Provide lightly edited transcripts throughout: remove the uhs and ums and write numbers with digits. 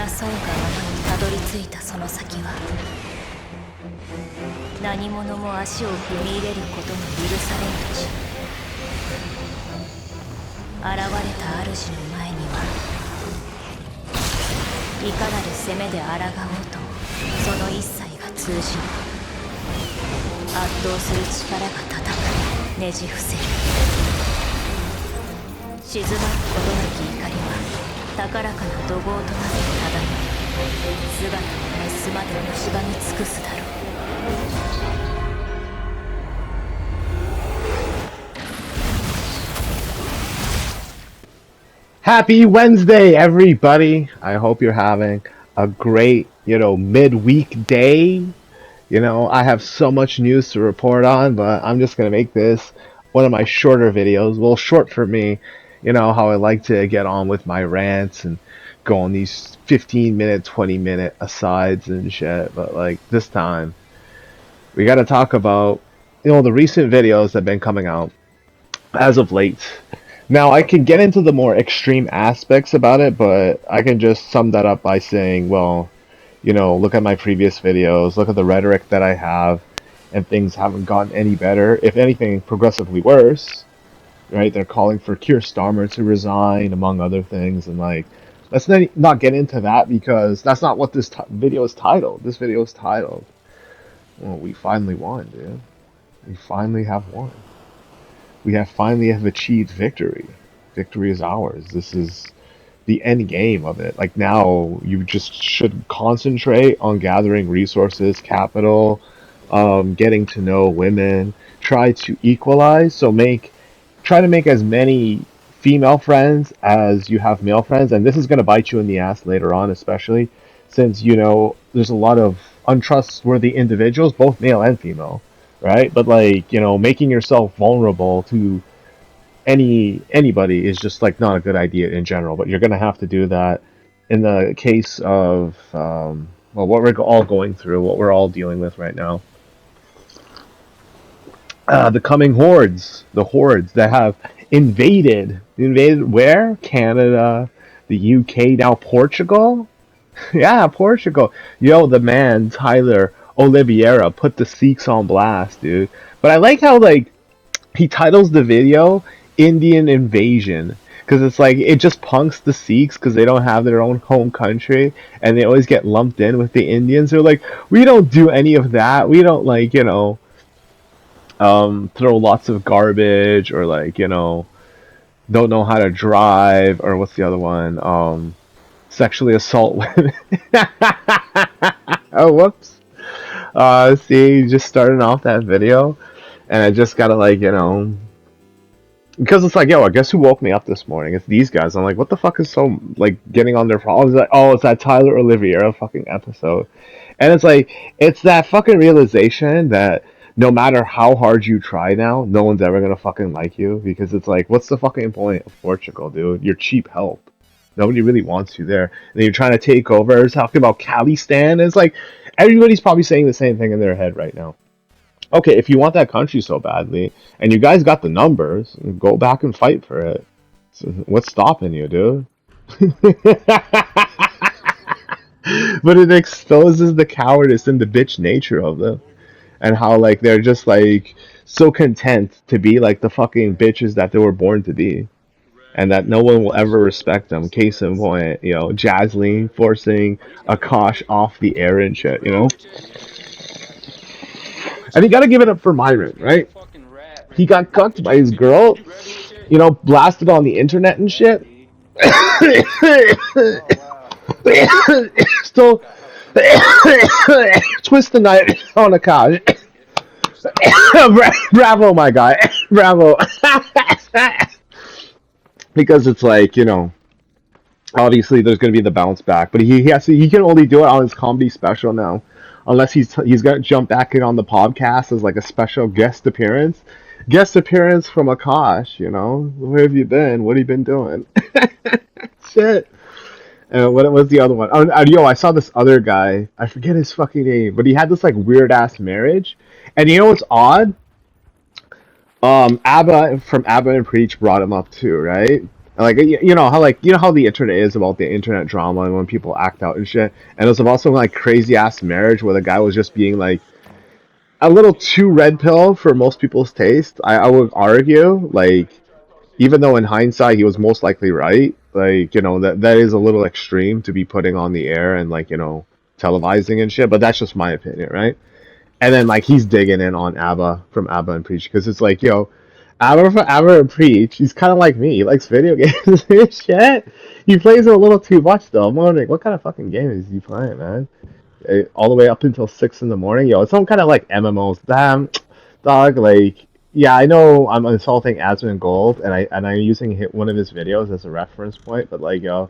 争うがままにたどり着いたその先は、何者も足を踏み入れることの許されぬ地。現れた主の前には、いかなる攻めで抗おうとその一切が通じぬ。圧倒する力が叩く、ねじ伏せる。静まることなき怒りは高らかな怒号となって漂い、姿を滅すまで蝕み尽くすだろう。Happy Wednesday, everybody. I hope you're having a great, midweek day. I have so much news to report on, but I'm just going to make this one of my shorter videos. Well, short for me, how I like to get on with my rants and go on these 15-minute, 20-minute asides and shit. But, this time, we got to talk about, the recent videos that have been coming out as of late. Now, I can get into the more extreme aspects about it, but I can just sum that up by saying, well, look at my previous videos, look at the rhetoric that I have, and things haven't gotten any better. If anything, progressively worse, right? They're calling for Keir Starmer to resign, among other things, and let's not get into that because that's not what this video is titled. This video is titled, well, we finally won, dude. We finally have won. We finally have achieved victory. Victory is ours. This is the end game of it. Now, you just should concentrate on gathering resources, capital, getting to know women, try to equalize, try to make as many female friends as you have male friends, and this is going to bite you in the ass later on, especially since, there's a lot of untrustworthy individuals, both male and female, right? But making yourself vulnerable to anybody is just not a good idea in general, but you're gonna have to do that in the case of what we're all going through, what we're all dealing with right now. The coming hordes, the hordes that have invaded where? Canada, the UK, now Portugal. Yeah, Portugal. The man Tyler Oliveira put the Sikhs on blast, dude. But I like how he titles the video Indian Invasion, because it's it just punks the Sikhs because they don't have their own home country and they always get lumped in with the Indians. They're we don't do any of that. We don't throw lots of garbage or don't know how to drive, or what's the other one, sexually assault women. Oh, whoops. See, just starting off that video, and I just gotta because it's yo, I guess who woke me up this morning? It's these guys. I'm what the fuck is so getting on their problems? Oh, it's that Tyler Oliveira fucking episode, and it's it's that fucking realization that no matter how hard you try now, no one's ever gonna fucking like you, because it's what's the fucking point of Portugal, dude? You're cheap help. Nobody really wants you there. And then you're trying to take over, talking about Khalistan. It's everybody's probably saying the same thing in their head right now. Okay, if you want that country so badly, and you guys got the numbers, go back and fight for it. So what's stopping you, dude? But it exposes the cowardice and the bitch nature of them. And how, they're just, so content to be, the fucking bitches that they were born to be. And that no one will ever respect them. Case in point, Jasleen forcing Akash off the air and shit, And you gotta give it up for Myron, right? He got cucked by his girl, blasted on the internet and shit. Still twist the knife on Akash. Bravo, my guy. Bravo. Because it's obviously there's going to be the bounce back, but he can only do it on his comedy special now, unless he's going to jump back in on the podcast as a special guest appearance from Akash. Where have you been? What have you been doing? Shit. What was the other one? I saw this other guy, I forget his fucking name, but he had this weird ass marriage, and what's odd? Abba from Abba and Preach brought him up too, right? Like you know how the internet is about the internet drama and when people act out and shit. And it was about some like crazy ass marriage where the guy was just being like a little too red pill for most people's taste. I would argue, like, even though in hindsight he was most likely right, like, that is a little extreme to be putting on the air and like, televising and shit, but that's just my opinion, right? And then like he's digging in on ABBA from ABBA and Preach because it's like, ABBA from ABBA and Preach, he's kind of like me. He likes video games and shit. He plays it a little too much though. I'm wondering what kind of fucking game is he playing, man? All the way up until 6 in the morning. Yo, it's some kind of like MMOs. Damn, dog. Like, yeah, I know I'm insulting Asmongold, and I'm using one of his videos as a reference point. But like, yo,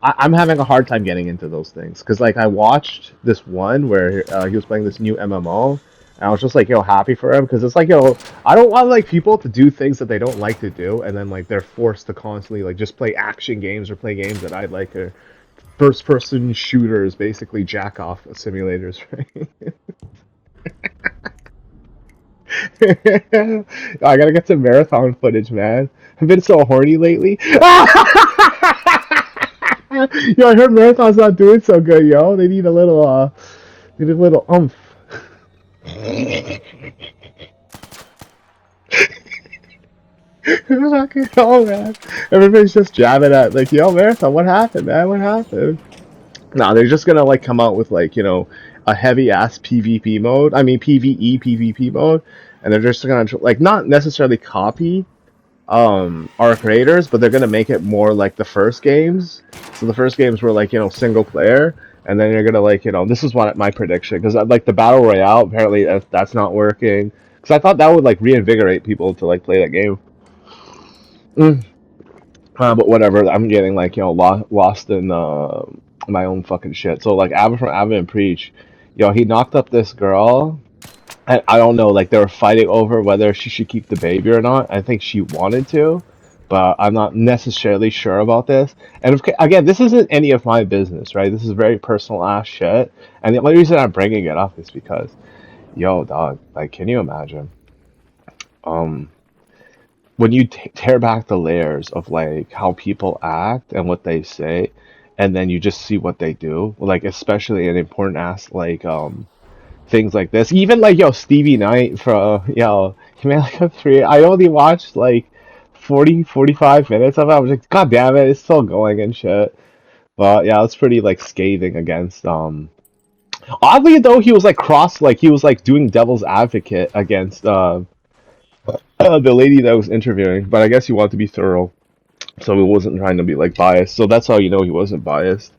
I'm having a hard time getting into those things because like I watched this one where he was playing this new MMO. And I was just like, yo, happy for him because it's like, yo, I don't want like people to do things that they don't like to do, and then like they're forced to constantly like just play action games or play games that I like or first person shooters, basically jack off simulators, right? I gotta get some marathon footage, man. I've been so horny lately. Yo, I heard marathon's not doing so good, yo. They need a little umph. Fucking hell, man. Everybody's just jabbing at like, yo, marathon, what happened, man? What happened? No, they're just gonna like come out with like a heavy ass PvP mode. I mean PvE PvP mode, and they're just gonna like not necessarily copy our creators, but they're gonna make it more like the first games. So the first games were like single player, and then you're gonna like this is what my prediction because like the battle royale apparently that's not working because I thought that would like reinvigorate people to like play that game. Mm. But whatever, I'm getting like lost in my own fucking shit. So like Abba from Abba and Preach, he knocked up this girl. I don't know, like they were fighting over whether she should keep the baby or not. I think she wanted to, but I'm not necessarily sure about this. And again, this isn't any of my business, right? This is very personal ass shit. And the only reason I'm bringing it up is because, yo, dog, like, can you imagine? Um, when you tear back the layers of like how people act and what they say, and then you just see what they do, like especially in important ass like things like this. Even like Stevie Knight from he made like a three. I only watched like 45 minutes of it. I was like, God damn it, it's still going and shit. But yeah, it's pretty like scathing against oddly though he was like he was like doing devil's advocate against the lady that was interviewing, but I guess he wanted to be thorough, so he wasn't trying to be like biased. So that's how he wasn't biased.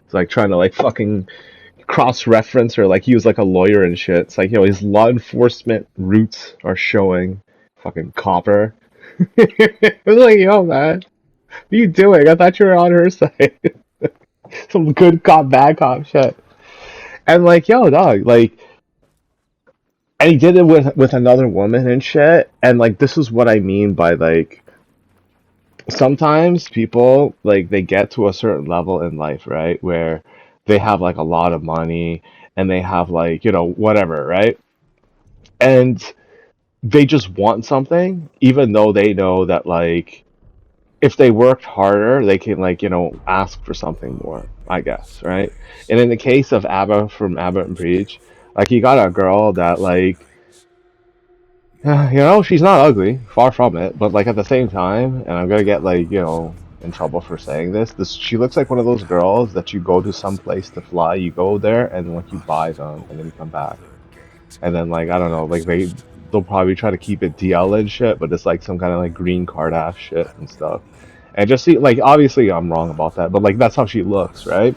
It's like trying to like fucking cross-reference or like he was like a lawyer and shit. It's like his law enforcement roots are showing. Fucking copper. I was like, yo, man, what are you doing? I thought you were on her side. Some good cop, bad cop shit. And like, yo, dog, like, and he did it with another woman and shit. And like, this is what I mean by like sometimes people like they get to a certain level in life, right? Where they have like a lot of money and they have like, whatever, right? And they just want something, even though they know that like if they worked harder, they can like, ask for something more, I guess, right? And in the case of ABBA from ABBA and Preach, like he got a girl that like she's not ugly, far from it, but like at the same time, and I'm gonna get like, in trouble for saying this, she looks like one of those girls that you go to some place to fly, you go there and like you buy them and then you come back. And then like I don't know, like they'll probably try to keep it DL and shit, but it's like some kind of like green card ass shit and stuff. And just see like obviously I'm wrong about that, but like that's how she looks, right?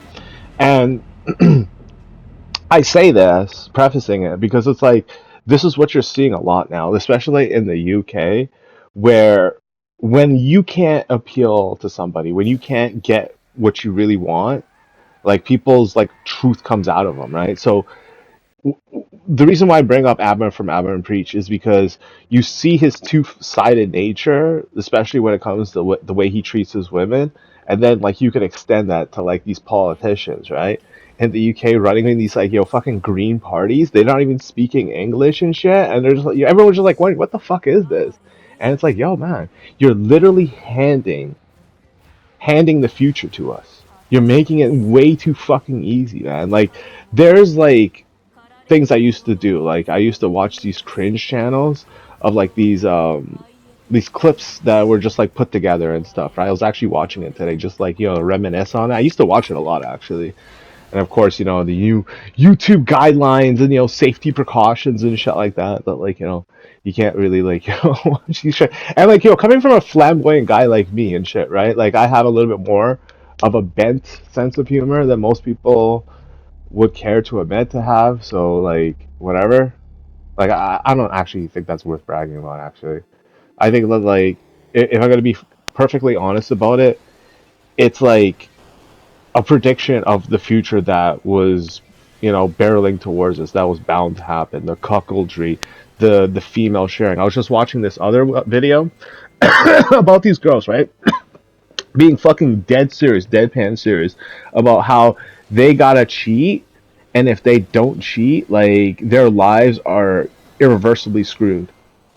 And I say this, prefacing it, because it's like this is what you're seeing a lot now, especially in the UK, where when you can't appeal to somebody, when you can't get what you really want, like people's like truth comes out of them, right? So the reason why I bring up Abner from Abner and Preach is because you see his two-sided nature, especially when it comes to the way he treats his women, and then like you can extend that to like these politicians, right? In the UK, running in these like fucking green parties, they're not even speaking English and shit, and they're just like everyone's just like, what the fuck is this? And it's like, yo, man, you're literally handing handing the future to us. You're making it way too fucking easy, man. Like, there's like things I used to do. Like, I used to watch these cringe channels of like these clips that were just like put together and stuff. Right? I was actually watching it today, just like reminisce on it. I used to watch it a lot actually. And of course, the YouTube guidelines and safety precautions and shit like that. But like you can't really like watch these shit. And like coming from a flamboyant guy like me and shit, right? Like I have a little bit more of a bent sense of humor than most people would care to admit to have. So like whatever. Like I don't actually think that's worth bragging about. Actually, I think that like if I'm gonna be perfectly honest about it, it's like a prediction of the future that was, barreling towards us, that was bound to happen. The cuckoldry, the female sharing. I was just watching this other video about these girls, right? Being fucking dead serious, deadpan serious about how they gotta cheat, and if they don't cheat, like their lives are irreversibly screwed.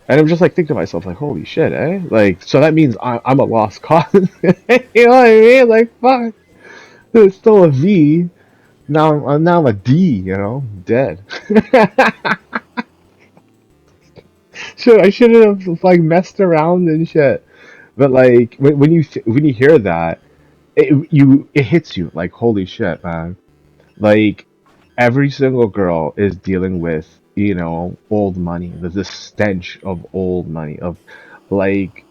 And I'm just like thinking to myself, like, holy shit, eh? Like, so that means I'm a lost cause. You know what I mean? Like, fuck. There's still a V. Now I'm a D, dead. I shouldn't have like messed around and shit. But like when you hear that, it hits you like holy shit, man. Like every single girl is dealing with old money. There's this stench of old money of like,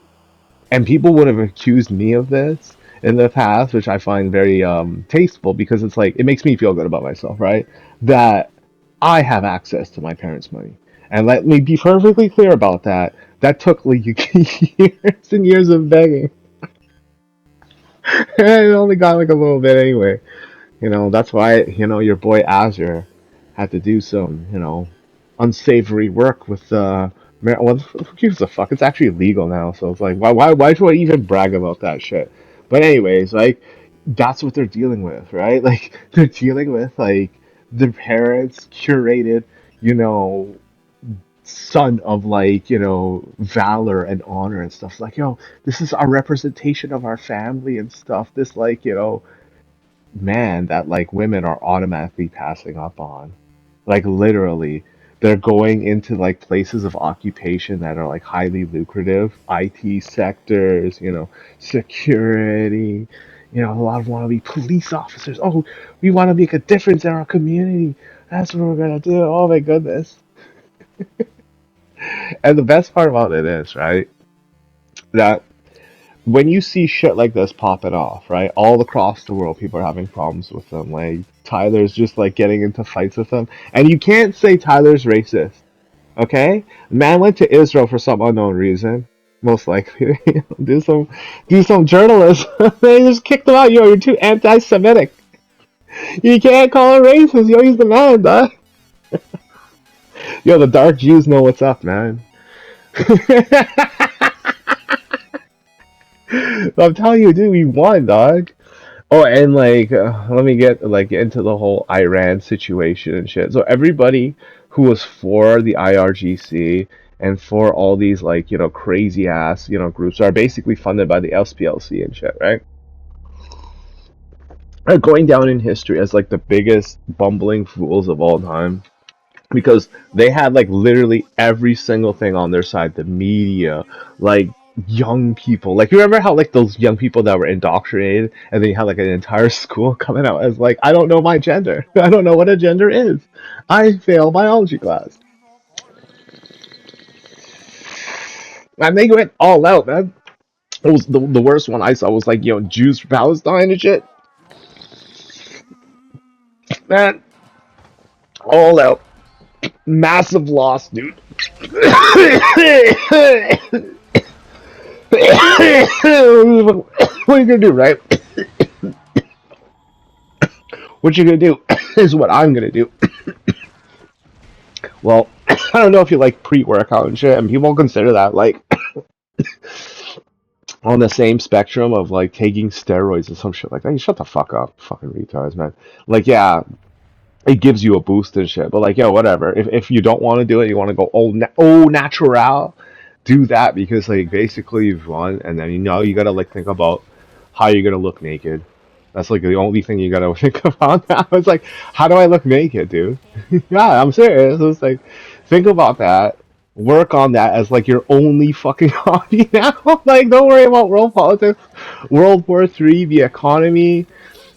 and people would have accused me of this in the past, which I find very tasteful because it's like it makes me feel good about myself, right? That I have access to my parents' money. And let me be perfectly clear about that. That took like years and years of begging. And I only got like a little bit anyway. That's why, your boy Azure had to do some, unsavory work with well, who gives a fuck? It's actually legal now, so it's like, why should I even brag about that shit? But anyways, like, that's what they're dealing with, right? Like, they're dealing with like their parents curated, you know, son of like valor and honor and stuff. Like, this is our representation of our family and stuff. This like man that like women are automatically passing up on. Like literally, they're going into like places of occupation that are like highly lucrative, IT sectors, security. A lot of want to be police officers. Oh, we want to make a difference in our community. That's what we're gonna do. Oh my goodness. And the best part about it is, right, that when you see shit like this popping off, right, all across the world, people are having problems with them. Like Tyler's just like getting into fights with them, and you can't say Tyler's racist. Okay, man went to Israel for some unknown reason, most likely. Do some journalists. They just kicked him out. You're too anti-Semitic. You can't call him racist. He's the man, dog. The dark Jews know what's up, man. I'm telling you, dude, we won, dog. Oh, and like, let me get like into the whole Iran situation and shit. So everybody who was for the IRGC and for all these like crazy ass groups are basically funded by the SPLC and shit, right? Are going down in history as like the biggest bumbling fools of all time because they had like literally every single thing on their side. The media, like young people, like you remember how like those young people that were indoctrinated, and then you had like an entire school coming out as like, I don't know my gender. I don't know what a gender is. I failed biology class. And they went all out, man. It was the worst one I saw was like Jews for Palestine and shit. Man, all out, massive loss, dude. What are you gonna do, right? What you're gonna do is what I'm gonna do. Well, I don't know if you like pre-workout and shit, and people consider that like on the same spectrum of like taking steroids or some shit like that. You shut the fuck up, fucking retards, man. Like, yeah, it gives you a boost and shit, but like, whatever. If you don't want to do it, you want to go natural, do that because like basically you've won, and then you gotta like think about how you're gonna look naked. That's like the only thing you gotta think about now. It's like, how do I look naked, dude? Yeah, I'm serious. It's like, think about that. Work on that as like your only fucking hobby now. Like, don't worry about world politics, World War III, the economy,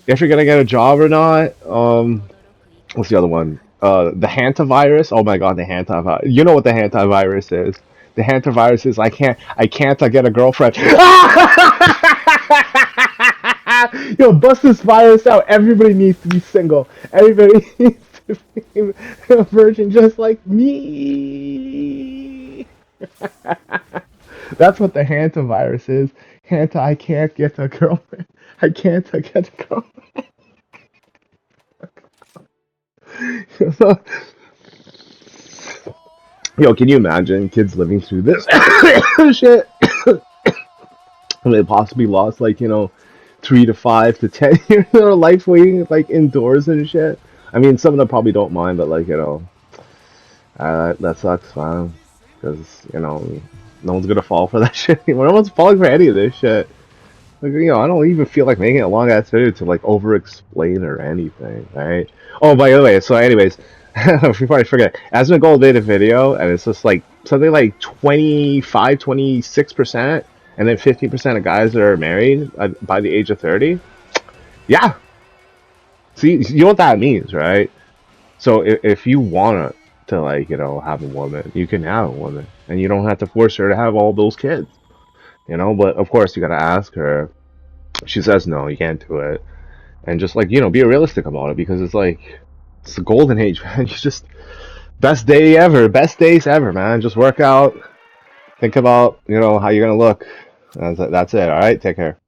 if you're gonna get a job or not. What's the other one? The hantavirus. Oh my god, the hantavirus. You know what the hantavirus is? The hantavirus is I can't get a girlfriend. Yo, bust this virus out. Everybody needs to be single. Everybody needs to be a virgin just like me. That's what the hantavirus is. Hanta, I can't get a girlfriend. I can't get a girlfriend. So, yo, can you imagine kids living through this shit? And they possibly lost like 3 to 5 to 10 years of their life waiting like indoors and shit. I mean, some of them probably don't mind, but like that sucks, man. Because no one's gonna fall for that shit anymore. No one's falling for any of this shit. Like, I don't even feel like making a long ass video to like over explain or anything, right? Oh, by the way, so anyways, before I forget, Asmund Gold made a video and it's just like something like 25, 26%, and then 15% of guys are married by the age of 30. Yeah. See, you know what that means, right? So if you want to like, have a woman, you can have a woman and you don't have to force her to have all those kids, but of course you gotta ask her. If she says no, you can't do it. And just like, be realistic about it because it's like, it's the golden age, man. You just, best day ever, best days ever, man. Just work out, think about, how you're gonna look. That's it, alright? Take care.